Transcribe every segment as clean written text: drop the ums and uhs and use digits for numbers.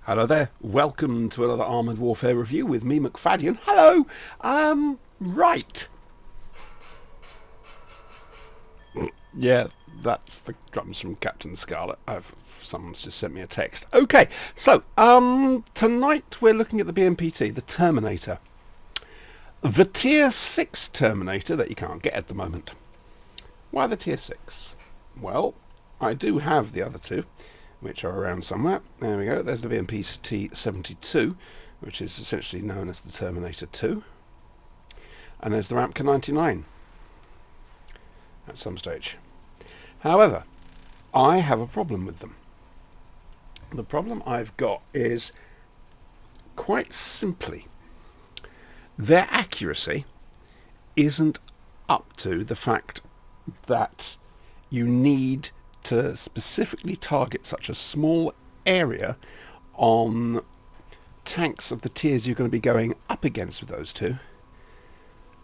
Hello there. Welcome to another Armoured Warfare review with me, McFadden. Hello. Right. Yeah, that's the drums from Captain Scarlet. Someone's just sent me a text. Okay, so tonight we're looking at the BMPT, the Terminator, the Tier 6 Terminator that you can't get at the moment. Why the Tier 6? Well, I do have the other two, which are around somewhere. There we go. There's the BMPT 72, which is essentially known as the Terminator 2. And there's the Ramka 99 at some stage. However, I have a problem with them. The problem I've got is, quite simply, their accuracy isn't up to the fact that you need to specifically target such a small area on tanks of the tiers you're going to be going up against with those two,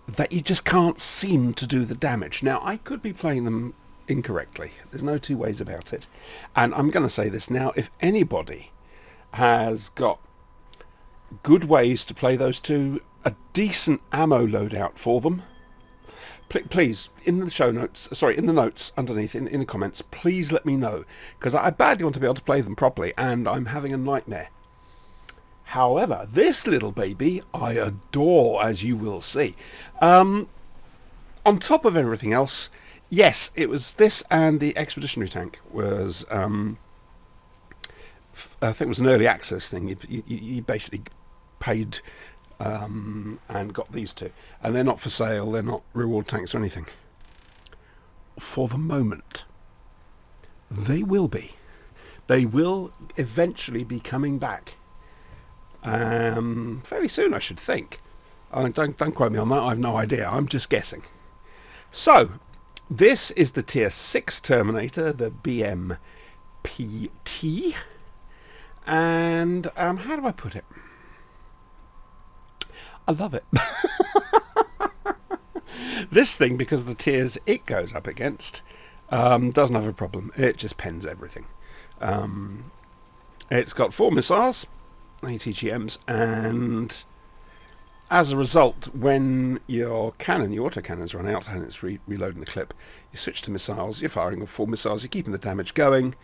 that you just can't seem to do the damage. Now, I could be playing them incorrectly. There's no two ways about it. And I'm going to say this now. If anybody has got good ways to play those two, a decent ammo loadout for them, please, in the notes underneath, in the comments, please let me know, because I badly want to be able to play them properly, and I'm having a nightmare. However, this little baby I adore, as you will see. On top of everything else, yes, it was this and the Expeditionary tank was, I think it was an early access thing. You basically paid and got these two. And they're not for sale, they're not reward tanks or anything. For the moment, they will be. They will eventually be coming back. Fairly soon, I should think. Don't quote me on that, I have no idea, I'm just guessing. So, this is the Tier 6 Terminator, the BMPT. And, how do I put it? I love it. This thing, because of the tiers it goes up against, doesn't have a problem. It just pens everything. It's got 4 missiles, ATGMs, and as a result, when your autocannons run out and it's reloading the clip, you switch to missiles, you're firing with 4 missiles, you're keeping the damage going,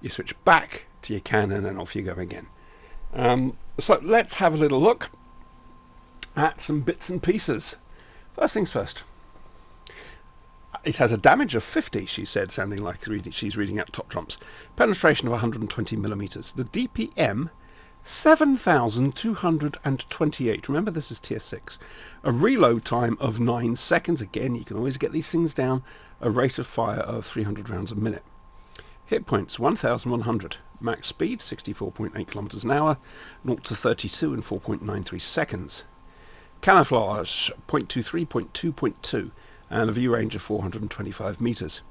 you switch back to your cannon and off you go again. So let's have a little look at some bits and pieces. First things first. It has a damage of 50, she said, sounding like she's reading out top trumps. Penetration of 120 millimeters. The DPM, 7,228. Remember, this is Tier 6. A reload time of 9 seconds. Again, you can always get these things down. A rate of fire of 300 rounds a minute. Hit points, 1,100. Max speed, 64.8 kilometers an hour. 0 to 32 in 4.93 seconds. Camouflage, 0.23, 0.2, and a view range of 425 meters.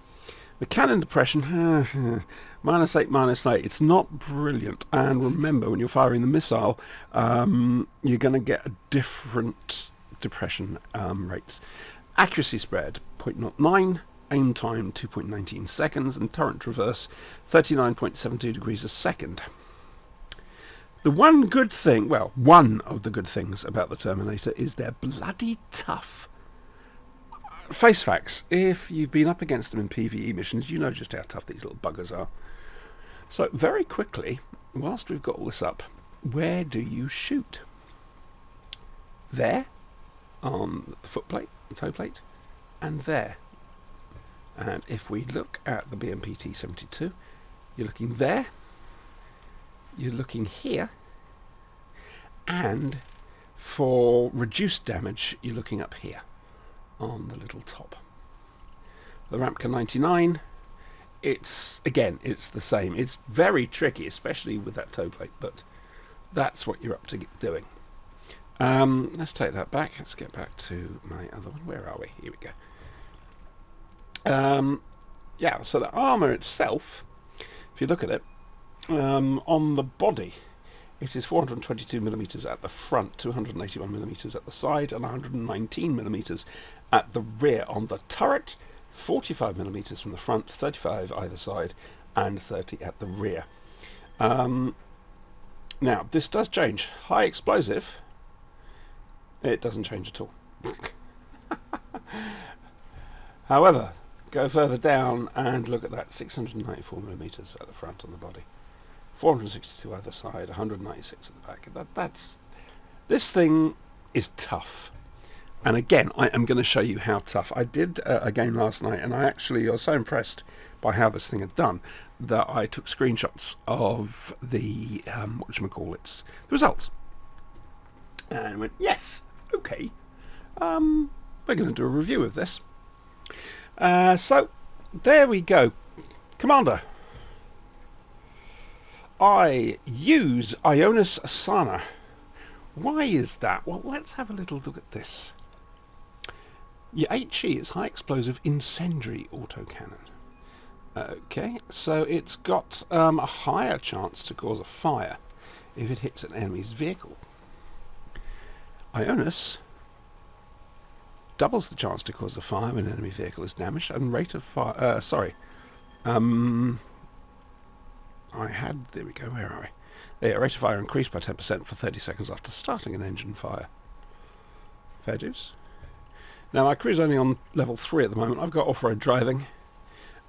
The cannon depression, -8, -8. It's not brilliant. And remember, when you're firing the missile, you're going to get a different depression rates. Accuracy spread, 0.09. Aim time, 2.19 seconds. And turret traverse, 39.72 degrees a second. The one of the good things about the Terminator is they're bloody tough. Face facts, if you've been up against them in PvE missions, you know just how tough these little buggers are. So very quickly, whilst we've got all this up, where do you shoot? There, on the foot plate, the toe plate, and there. And if we look at the BMPT 72, you're looking there, you're looking here, and for reduced damage, you're looking up here on the little top. The Ramka 99, it's the same. It's very tricky, especially with that toe plate, but that's what you're up to doing. Let's take that back. Let's get back to my other one. Where are we? Here we go. Yeah, so the armour itself, if you look at it, on the body, it is 422 millimeters at the front, 281 millimeters at the side, and 119 millimeters at the rear. On the turret, 45 millimeters from the front, 35 either side, and 30 at the rear. Now, this does change. High explosive, it doesn't change at all. However, go further down and look at that. 694 millimeters at the front on the body, 462 either side, 196 at the back. This thing is tough. And again, I am going to show you how tough. I did a game last night, and I was so impressed by how this thing had done that I took screenshots of the the results, and went, yes, okay, we're going to do a review of this. So there we go. Commander, I use Ionis Asana. Why is that? Well, let's have a little look at this. Your HE is high explosive incendiary autocannon. Okay, so it's got a higher chance to cause a fire if it hits an enemy's vehicle. Ionis doubles the chance to cause a fire when an enemy vehicle is damaged, and rate of fire... there we go, where are we? Yeah, rate of fire increased by 10% for 30 seconds after starting an engine fire. Fair dues. Now, my crew's only on level 3 at the moment. I've got off-road driving,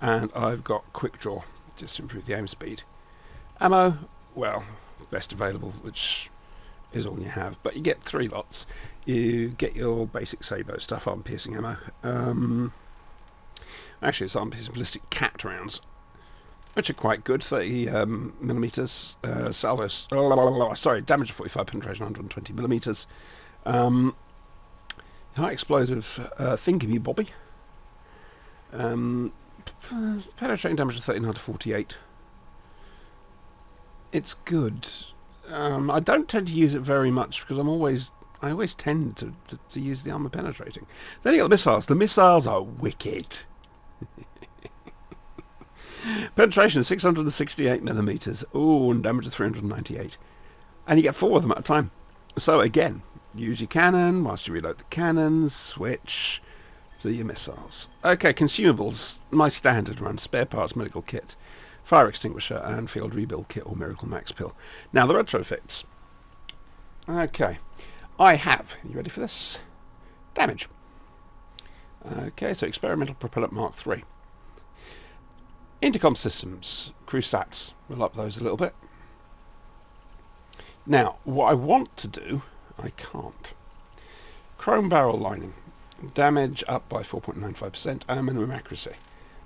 and I've got quick draw, just to improve the aim speed. Ammo, well, best available, which is all you have, but you get 3 lots. You get your basic Sabo stuff, arm-piercing ammo. Actually, it's arm-piercing ballistic cat rounds, which are quite good. 30 millimeters, salvo, damage of 45, penetration 120 millimeters. High explosive thingy bobby. Penetrating damage of 39 to 48. It's good. I don't tend to use it very much because I always tend to use the armor penetrating. Then you got the missiles. The missiles are wicked. Penetration 668 millimeters. Oh, and damage of 398. And you get 4 of them at a time. So again, use your cannon whilst you reload the cannons. Switch to your missiles. Okay, consumables. My standard run: spare parts, medical kit, fire extinguisher, and field rebuild kit or Miracle Max pill. Now the retrofits. Okay, I have. You ready for this? Damage. Okay, so experimental propellant Mark III. Intercom systems, crew stats. We'll up those a little bit. Now, what I want to do, I can't. Chrome barrel lining. Damage up by 4.95% and minimum accuracy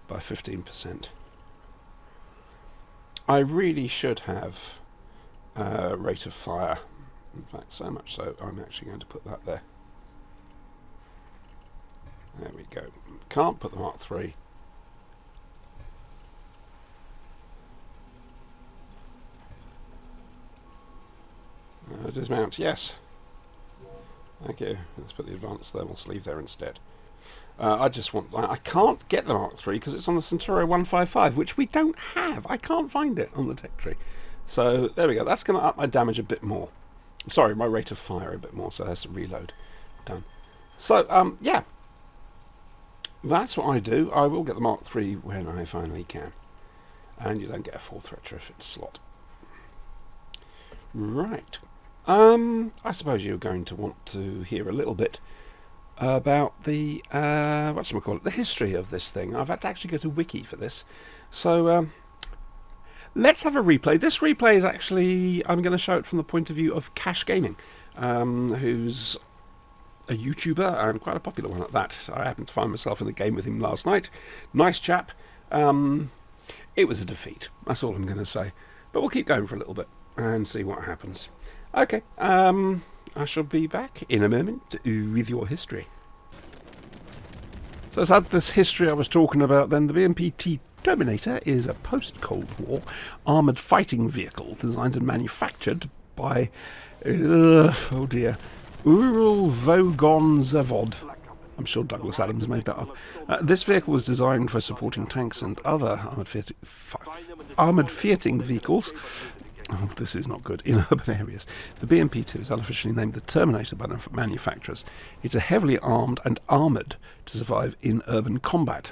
by 15%. I really should have rate of fire. In fact, so much so I'm actually going to put that there. There we go. Can't put the Mark III. Dismount, yes. Thank you. Let's put the advanced thermal sleeve there instead. I can't get the Mark III because it's on the Centauro 155, which we don't have. I can't find it on the tech tree. So there we go. That's going to up my damage a bit more. Sorry, my rate of fire a bit more, so that's a reload. Done. So, yeah. That's what I do. I will get the Mark III when I finally can. And you don't get a 4th retrofit slot. Right. I suppose you're going to want to hear a little bit about the, the history of this thing. I've had to actually go to Wiki for this. So, let's have a replay. This replay is actually, I'm going to show it from the point of view of Cash Gaming, who's a YouTuber and quite a popular one at that. So I happened to find myself in the game with him last night. Nice chap. It was a defeat. That's all I'm going to say. But we'll keep going for a little bit and see what happens. Okay, I shall be back in a moment with your history. So that's this history I was talking about then. The BMPT Terminator is a post-Cold War armoured fighting vehicle designed and manufactured by, oh dear, Ural Vogon Zavod. I'm sure Douglas Adams made that up. This vehicle was designed for supporting tanks and other armoured fighting vehicles. Oh, this is not good. In urban areas. The BMPT is unofficially named the Terminator by manufacturers. It's a heavily armed and armoured to survive in urban combat.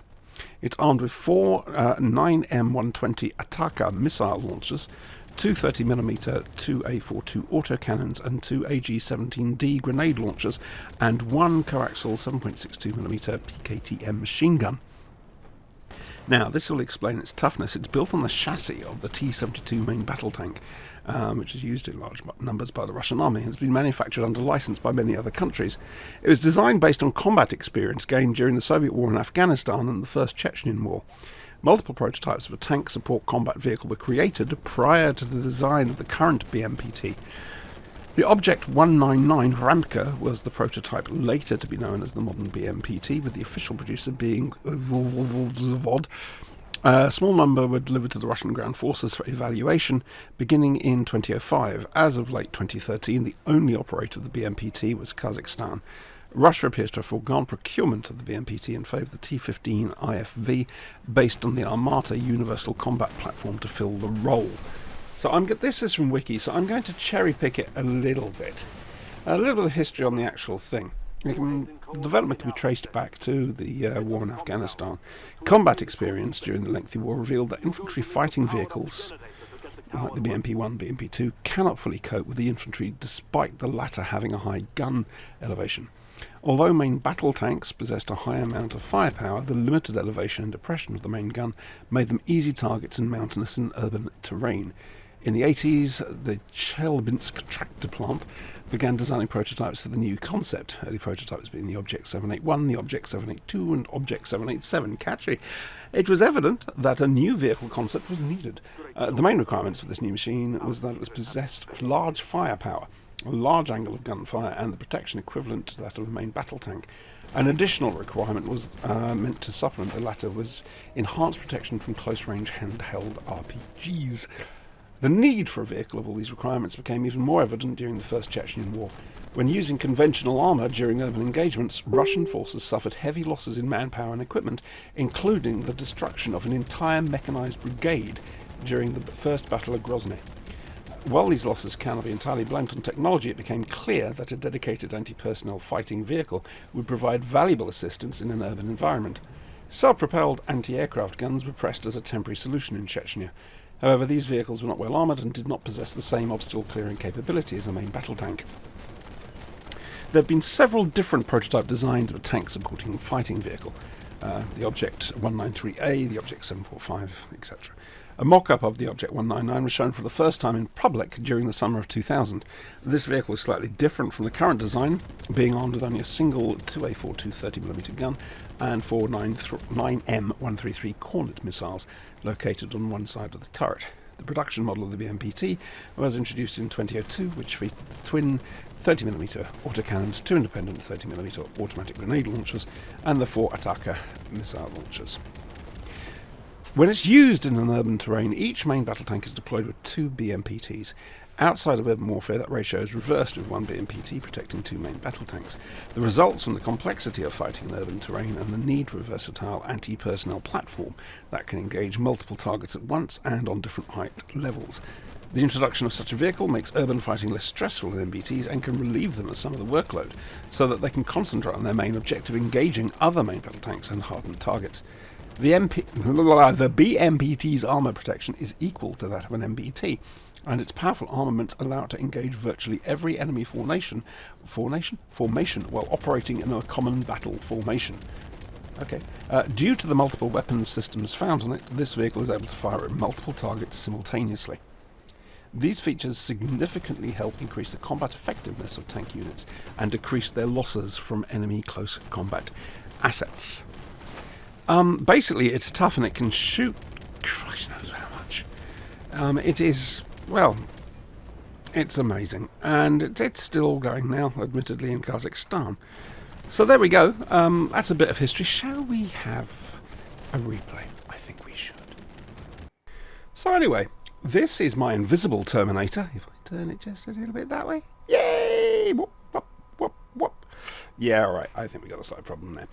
It's armed with 4 9M120 Ataka missile launchers, two 30mm 2A42 autocannons and two AG-17D grenade launchers, and one coaxial 7.62mm PKTM machine gun. Now, this will explain its toughness. It's built on the chassis of the T-72 main battle tank, which is used in large numbers by the Russian army, and has been manufactured under license by many other countries. It was designed based on combat experience gained during the Soviet war in Afghanistan and the First Chechen War. Multiple prototypes of a tank support combat vehicle were created prior to the design of the current BMPT. The Object 199 Ramka was the prototype later to be known as the modern BMPT, with the official producer being Zavod. A small number were delivered to the Russian ground forces for evaluation beginning in 2005. As of late 2013, the only operator of the BMPT was Kazakhstan. Russia appears to have foregone procurement of the BMPT in favour of the T-15 IFV, based on the Armata Universal Combat Platform, to fill the role. So this is from Wiki, so I'm going to cherry pick it a little bit. A little bit of history on the actual thing. Development can be traced back to the war in Afghanistan. Combat experience during the lengthy war revealed that infantry fighting vehicles, like the BMP-1, BMP-2, cannot fully cope with the infantry despite the latter having a high gun elevation. Although main battle tanks possessed a high amount of firepower, the limited elevation and depression of the main gun made them easy targets in mountainous and urban terrain. In the 80s, the Chelyabinsk tractor plant began designing prototypes for the new concept, early prototypes being the Object 781, the Object 782 and Object 787. Catchy. It was evident that a new vehicle concept was needed. The main requirements for this new machine was that it possessed large firepower, a large angle of gunfire, and the protection equivalent to that of a main battle tank. An additional requirement was meant to supplement the latter was enhanced protection from close-range handheld RPGs. The need for a vehicle of all these requirements became even more evident during the First Chechen War. When using conventional armour during urban engagements, Russian forces suffered heavy losses in manpower and equipment, including the destruction of an entire mechanised brigade during the First Battle of Grozny. While these losses cannot be entirely blamed on technology, it became clear that a dedicated anti-personnel fighting vehicle would provide valuable assistance in an urban environment. Self-propelled anti-aircraft guns were pressed as a temporary solution in Chechnya. However, these vehicles were not well armoured and did not possess the same obstacle-clearing capability as a main battle tank. There have been several different prototype designs of a tank-supporting fighting vehicle. The Object 193A, the Object 745, etc. A mock-up of the Object 199 was shown for the first time in public during the summer of 2000. This vehicle is slightly different from the current design, being armed with only a single 2A42 30mm gun and four 9M133 Cornet missiles located on one side of the turret. The production model of the BMPT was introduced in 2002, which featured the twin 30mm autocannons, two independent 30mm automatic grenade launchers, and the four Ataka missile launchers. When it's used in an urban terrain, each main battle tank is deployed with two BMPTs. Outside of urban warfare, that ratio is reversed, with one BMPT protecting two main battle tanks. The results from the complexity of fighting in urban terrain and the need for a versatile anti-personnel platform that can engage multiple targets at once and on different height levels. The introduction of such a vehicle makes urban fighting less stressful in MBTs and can relieve them of some of the workload, so that they can concentrate on their main objective, engaging other main battle tanks and hardened targets. The BMPT's armour protection is equal to that of an MBT, and its powerful armaments allow it to engage virtually every enemy formation while operating in a common battle formation. Due to the multiple weapons systems found on it, this vehicle is able to fire at multiple targets simultaneously. These features significantly help increase the combat effectiveness of tank units and decrease their losses from enemy close combat assets. Basically, it's tough and it can shoot Christ knows how much. It is, well, it's amazing. And it's still going now, admittedly, in Kazakhstan. So there we go. That's a bit of history. Shall we have a replay? I think we should. So anyway, this is my invisible Terminator. If I turn it just a little bit that way. Yay! Whoop, whoop, whoop, whoop. Yeah, all right. I think we got a slight problem there.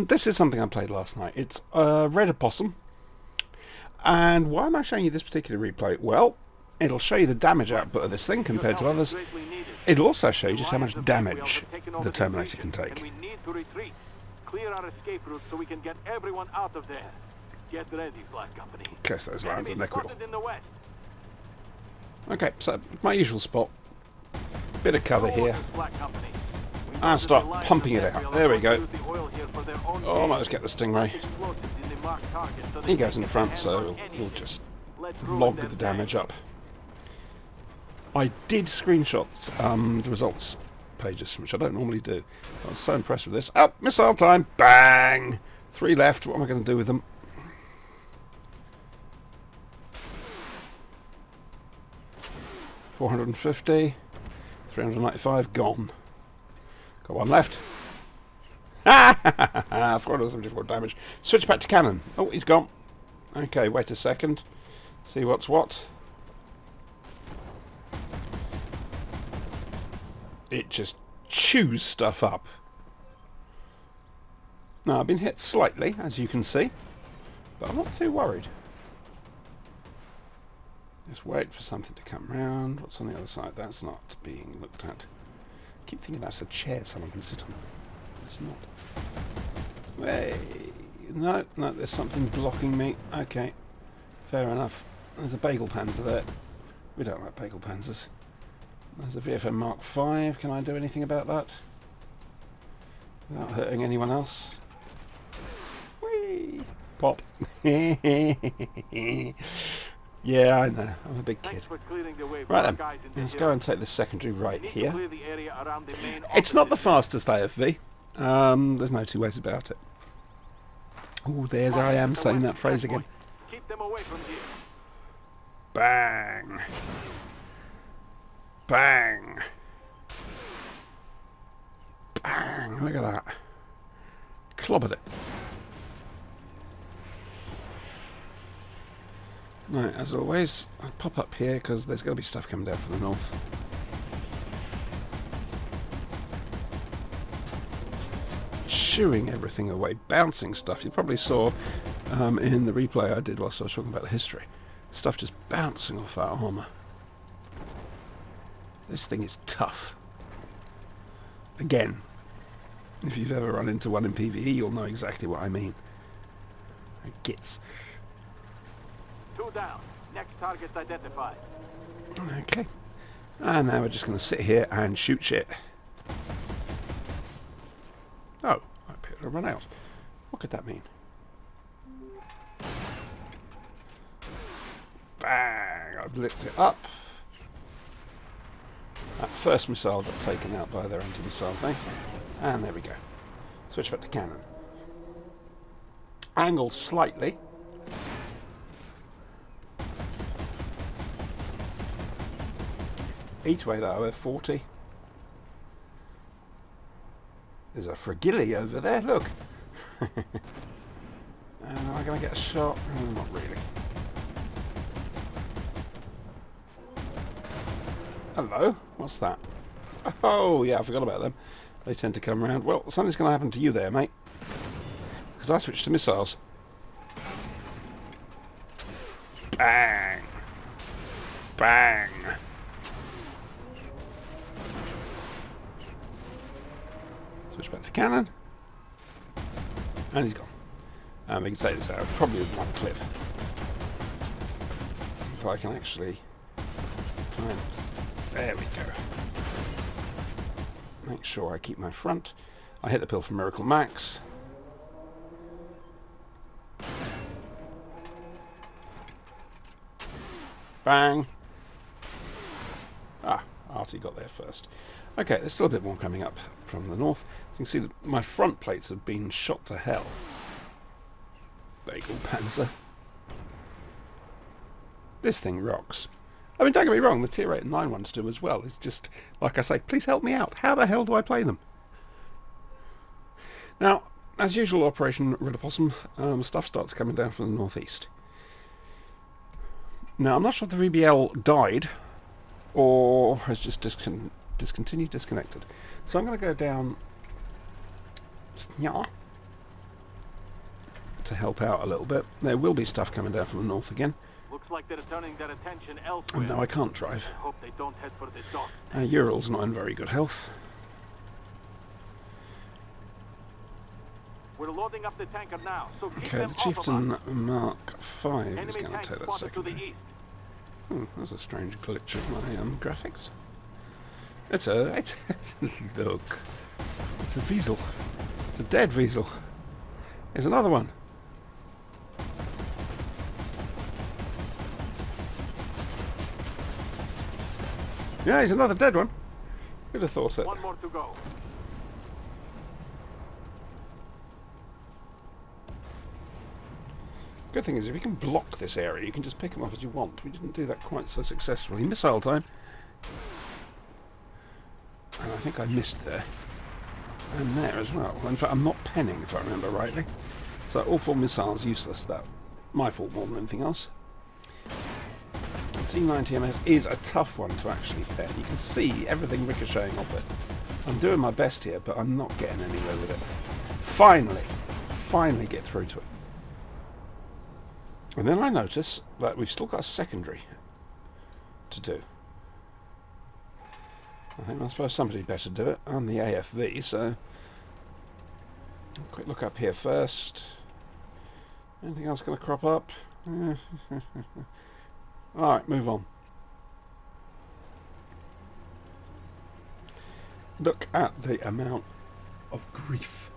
This is something I played last night. It's Red Opossum. And why am I showing you this particular replay? Well, it'll show you the damage output of this thing compared to others. It'll also show you just how much damage the Terminator can take. We need to retreat. Clear our escape route so we can get everyone out of there. Get ready, Flag Company. Guess those lines are neckable. In the west. Okay, so my usual spot. Bit of cover here. Black Company. We know And that start the Alliance pumping and it out. Imperial There we are go. going to use the oil here for their own Almost gain. get the stingray. Explosives in the marked target so they He can goes in get front, their hands so on we'll anything. just Let's ruin log their the damage tank. up. I did screenshot the results pages, which I don't normally do. I was so impressed with this. Up, missile time! Bang! 3 left. What am I going to do with them? $450, 395 gone. Got 1 left. 474 damage. Switch back to cannon. Oh, he's gone. Okay, wait a second. See what's what. It just chews stuff up. Now, I've been hit slightly, as you can see, but I'm not too worried. Just wait for something to come round. What's on the other side? That's not being looked at. I keep thinking that's a chair someone can sit on. It's not. Hey, no, there's something blocking me. Okay, fair enough. There's a bagel panzer there. We don't like bagel panzers. There's a VFM Mark V. Can I do anything about that? Without hurting anyone else? Whee! Pop. Yeah, I know. I'm a big kid. Thanks for clearing the way for Right our then, guys in the let's hill. go and take this secondary We right need to here. clear the area around the main It's not the offices. fastest AFV. There's no two ways about it. Oh, there I am The saying west that phrase again. checkpoint. Keep them away from here. Bang! Bang! Bang! Look at that. Clobbered it. Right, as always, I'll pop up here because there's going to be stuff coming down from the north. Shooing everything away, bouncing stuff. You probably saw in the replay I did whilst I was talking about the history. Stuff just bouncing off that armour. This thing is tough. Again, if you've ever run into one in PvE, you'll know exactly what I mean. It gets. 2 down. Next target's identified. Okay. And now we're just going to sit here and shoot shit. Oh, I appear to have run out. What could that mean? Bang! I've lit it up. That first missile got taken out by their anti-missile thing. And there we go. Switch back to cannon. Angle slightly. Each way though, at 40. There's a fragile over there, look. Am I going to get a shot? Not really. Hello, what's that? Oh yeah, I forgot about them. They tend to come around. Well, something's going to happen to you there, mate. Because I switched to missiles. Bang! Bang! Switch back to cannon. And he's gone. And we can take this out probably with 1 clip. If I can actually find. There we go. Make sure I keep my front. I hit the pill for Miracle Max. Bang. Ah, Artie got there first. Okay, there's still a bit more coming up from the north. You can see that my front plates have been shot to hell. Bagel Panzer. This thing rocks. I mean, don't get me wrong, the tier 8 and 9 ones do as well. It's just, like I say, please help me out. How the hell do I play them? Now, as usual, Operation Red Opossum, stuff starts coming down from the northeast. Now, I'm not sure if the VBL died or has just disconnected. So I'm going to go down to help out a little bit. There will be stuff coming down from the north again. Looks like they're turning their attention elsewhere. No, I can't drive. Hope they don't head for the docks. Ural's not in very good health. We're loading up the tanker now, so keep Okay, them the off of Chieftain us. Mark V is Enemy going to tank take that spotted to the second. east. That's a strange glitch of my graphics. It's a look. It's a weasel. It's a dead weasel. Here's another one. Yeah, he's another dead one. Who'd have thought it? One more to go. Good thing is, if you can block this area, you can just pick them up as you want. We didn't do that quite so successfully. Missile time. And I think I missed there. And there as well. In fact, I'm not penning, if I remember rightly. So all 4 missiles useless. That my fault more than anything else. C90MS is a tough one to actually pen. You can see everything ricocheting off it. I'm doing my best here, but I'm not getting anywhere with it. Finally get through to it. And then I notice that we've still got a secondary to do. I suppose somebody better do it. I'm the AFV, so quick look up here first. Anything else going to crop up? Alright, move on. Look at the amount of grief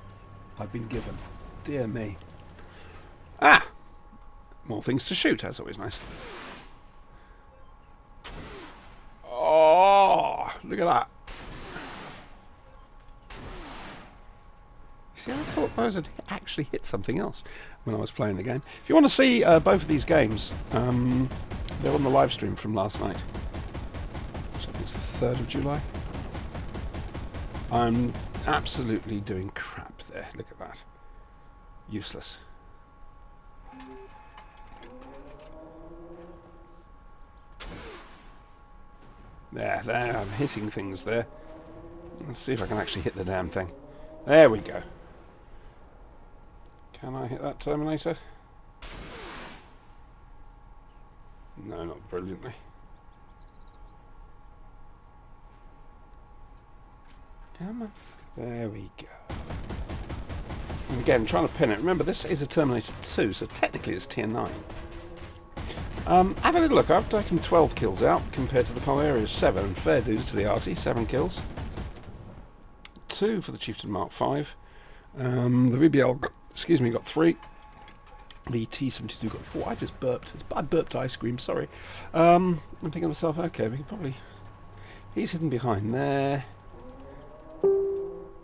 I've been given. Dear me. Ah! More things to shoot, that's always nice. Oh, look at that. See, I thought those had actually hit something else when I was playing the game. If you want to see both of these games, they're on the live stream from last night. So I think it's the 3rd of July. I'm absolutely doing crap there. Look at that. Useless. There, I'm hitting things there. Let's see if I can actually hit the damn thing. There we go. Can I hit that Terminator? No, not brilliantly. Come on. There we go. And again, trying to pin it. Remember, this is a Terminator 2, so technically it's tier 9. Have a little look. I've taken 12 kills out compared to the Polaria's 7. Fair dues to the Arty, 7 kills. 2 for the Chieftain Mark 5. The VBL, got 3. The T-72 got 4. I just burped. I burped ice cream, sorry. I'm thinking to myself, okay, we can probably... He's hidden behind there.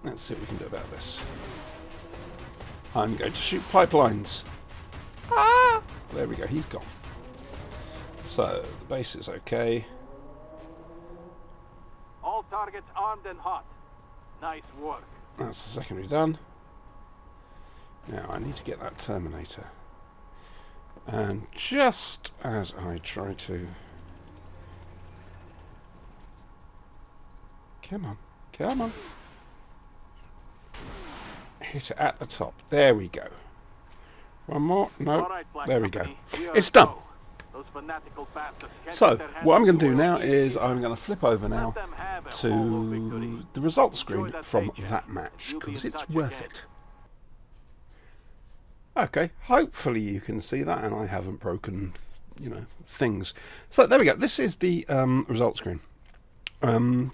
Let's see what we can do about this. I'm going to shoot pipelines. Ah! There we go, he's gone. So, the base is okay. All targets armed and hot. Nice work. That's the secondary done. Now, I need to get that Terminator. And just as I try to... Come on, come on. Hit it at the top. There we go. One more. No. All right, Black There we go. Company, here It's we done. go. Those fanatical bastards can't So, get their hands what I'm going on to do the now world. is I'm going to flip over now Let them have a hollow to victory. the results Enjoy screen that from paycheck. that match, You'll be because in it's touch worth again. it. Okay, hopefully you can see that, and I haven't broken, things. So there we go. This is the result screen. The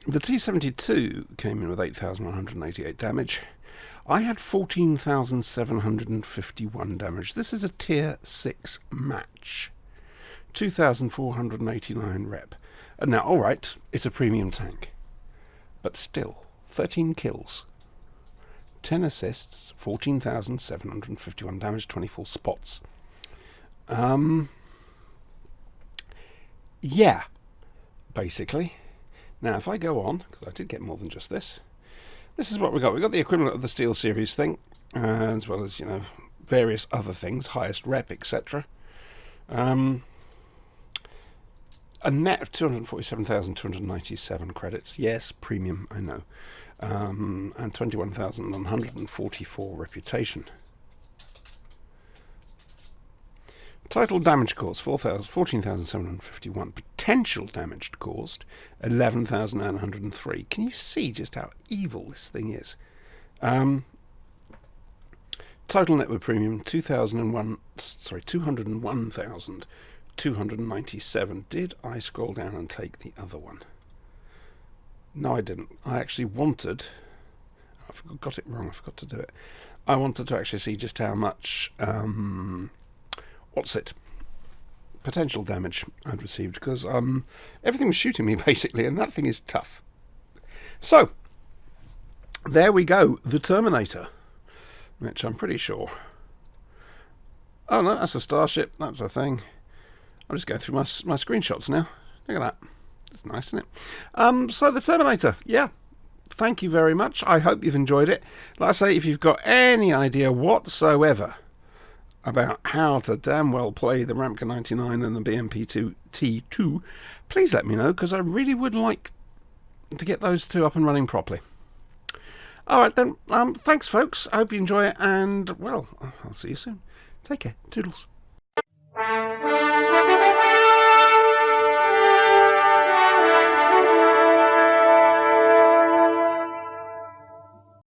T-72 came in with 8,188 damage. I had 14,751 damage. This is a tier 6 match. 2,489 rep. And now, alright, it's a premium tank. But still, 13 kills. 10 assists, 14,751 damage, 24 spots. Yeah, basically. Now, if I go on, because I did get more than just this, this is what we got. We got the equivalent of the Steel Series thing, as well as, various other things, highest rep, etc. A net of 247,297 credits. Yes, premium, I know. And 21,144 reputation. Total damage caused 14,751. Potential damage caused 11,903. Can you see just how evil this thing is? Total net with premium 201,200 297. Did I scroll down and take the other one? No, I didn't. I actually wanted... I got it wrong. I forgot to do it. I wanted to actually see just how much... what's it? Potential damage I'd received, because everything was shooting me, basically, and that thing is tough. So, there we go. The Terminator. Which I'm pretty sure... Oh, no, that's a starship. That's a thing. I'll just go through my screenshots now. Look at that. That's nice, isn't it? So the Terminator, yeah. Thank you very much. I hope you've enjoyed it. Like I say, if you've got any idea whatsoever about how to damn well play the Ramka 99 and the BMPT2, please let me know, because I really would like to get those two up and running properly. All right, then. Thanks, folks. I hope you enjoy it, and, well, I'll see you soon. Take care. Toodles.